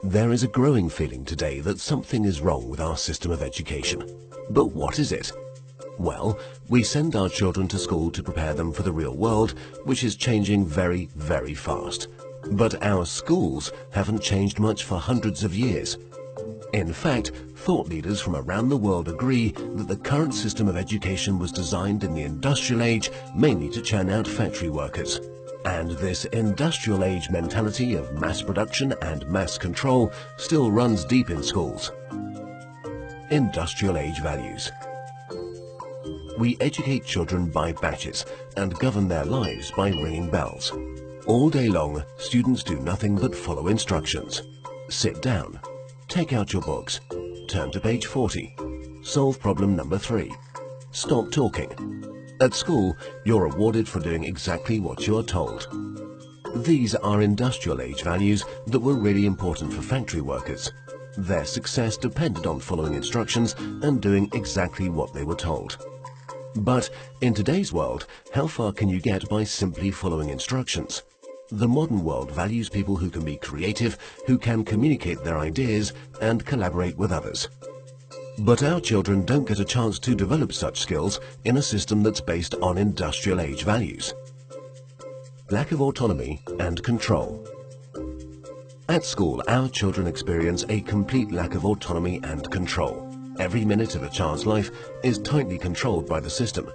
There is a growing feeling today that something is wrong with our system of education. But what is it? Well, we send our children to school to prepare them for the real world, which is changing very, very fast. But our schools haven't changed much for hundreds of years. In fact, thought leaders from around the world agree that the current system of education was designed in the industrial age mainly to churn out factory workers. And this industrial age mentality of mass production and mass control still runs deep in schools. Industrial age values. We educate children by batches and govern their lives by ringing bells. All day long, students do nothing but follow instructions. Sit down. Take out your books. Turn to page 40. Solve problem number 3. Stop talking. At school, you're rewarded for doing exactly what you are told. These are industrial age values that were really important for factory workers. Their success depended on following instructions and doing exactly what they were told. But in today's world, how far can you get by simply following instructions? The modern world values people who can be creative, who can communicate their ideas and collaborate with others. But our children don't get a chance to develop such skills in a system that's based on industrial age values. Lack of autonomy and control. At school, our children experience a complete lack of autonomy and control. Every minute of a child's life is tightly controlled by the system.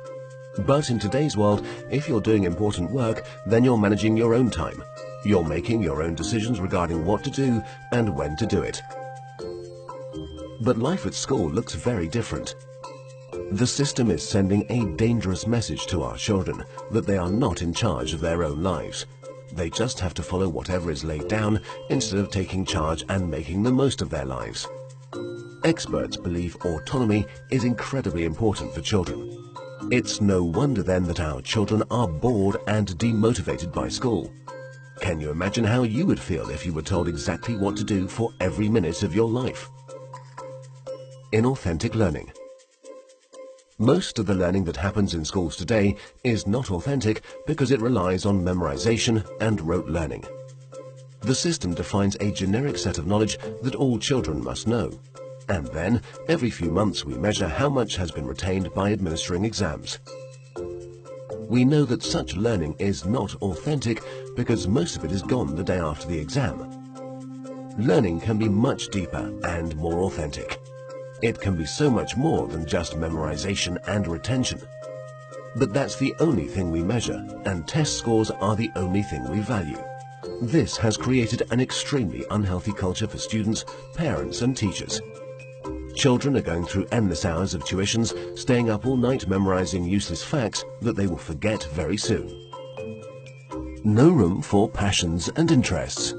But in today's world, if you're doing important work, then you're managing your own time. You're making your own decisions regarding what to do and when to do it. But life at school looks very different. The system is sending a dangerous message to our children that they are not in charge of their own lives. They just have to follow whatever is laid down instead of taking charge and making the most of their lives. Experts believe autonomy is incredibly important for children. It's no wonder then that our children are bored and demotivated by school. Can you imagine how you would feel if you were told exactly what to do for every minute of your life? Inauthentic learning. Most of the learning that happens in schools today is not authentic because it relies on memorization and rote learning. The system defines a generic set of knowledge that all children must know. And then, every few months we measure how much has been retained by administering exams. We know that such learning is not authentic because most of it is gone the day after the exam. Learning can be much deeper and more authentic. It can be so much more than just memorization and retention. But that's the only thing we measure, and test scores are the only thing we value. This has created an extremely unhealthy culture for students, parents and teachers. Children are going through endless hours of tuitions, staying up all night memorizing useless facts that they will forget very soon. No room for passions and interests.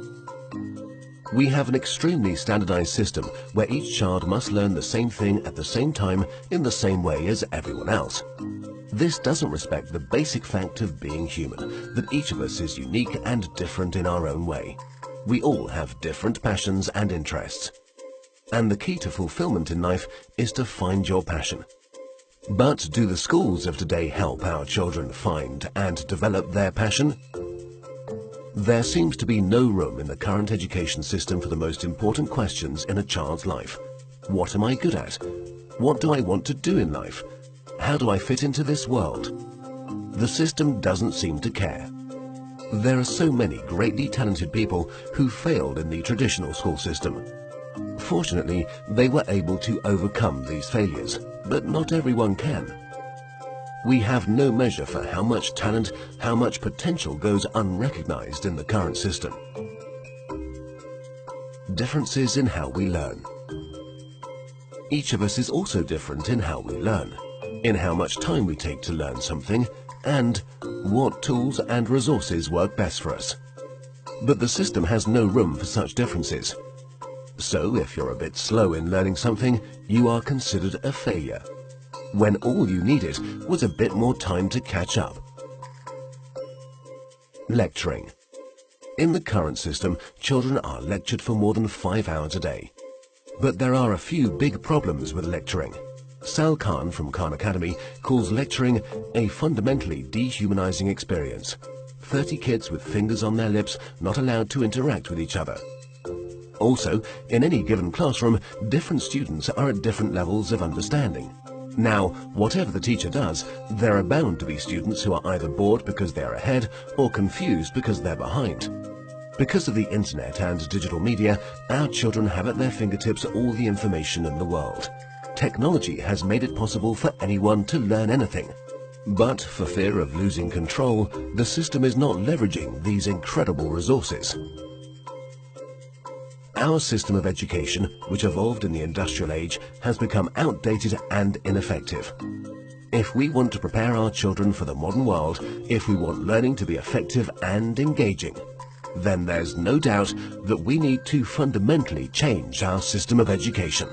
We have an extremely standardized system where each child must learn the same thing at the same time in the same way as everyone else. This doesn't respect the basic fact of being human, that each of us is unique and different in our own way. We all have different passions and interests. And the key to fulfillment in life is to find your passion. But do the schools of today help our children find and develop their passion? There seems to be no room in the current education system for the most important questions in a child's life. What am I good at? What do I want to do in life? How do I fit into this world? The system doesn't seem to care. There are so many greatly talented people who failed in the traditional school system. Fortunately, they were able to overcome these failures, but not everyone can. We have no measure for how much talent, how much potential goes unrecognized in the current system. Differences in how we learn. Each of us is also different in how we learn, in how much time we take to learn something, and what tools and resources work best for us. But the system has no room for such differences. So if you're a bit slow in learning something, you are considered a failure, when all you needed was a bit more time to catch up. Lecturing. In the current system, children are lectured for more than 5 hours a day. But there are a few big problems with lecturing. Sal Khan from Khan Academy calls lecturing a fundamentally dehumanizing experience. 30 kids with fingers on their lips, not allowed to interact with each other. Also, in any given classroom, different students are at different levels of understanding. Now, whatever the teacher does, there are bound to be students who are either bored because they are ahead or confused because they're behind. Because of the internet and digital media, our children have at their fingertips all the information in the world. Technology has made it possible for anyone to learn anything. But for fear of losing control, the system is not leveraging these incredible resources. Our system of education, which evolved in the industrial age, has become outdated and ineffective. If we want to prepare our children for the modern world, if we want learning to be effective and engaging, then there's no doubt that we need to fundamentally change our system of education.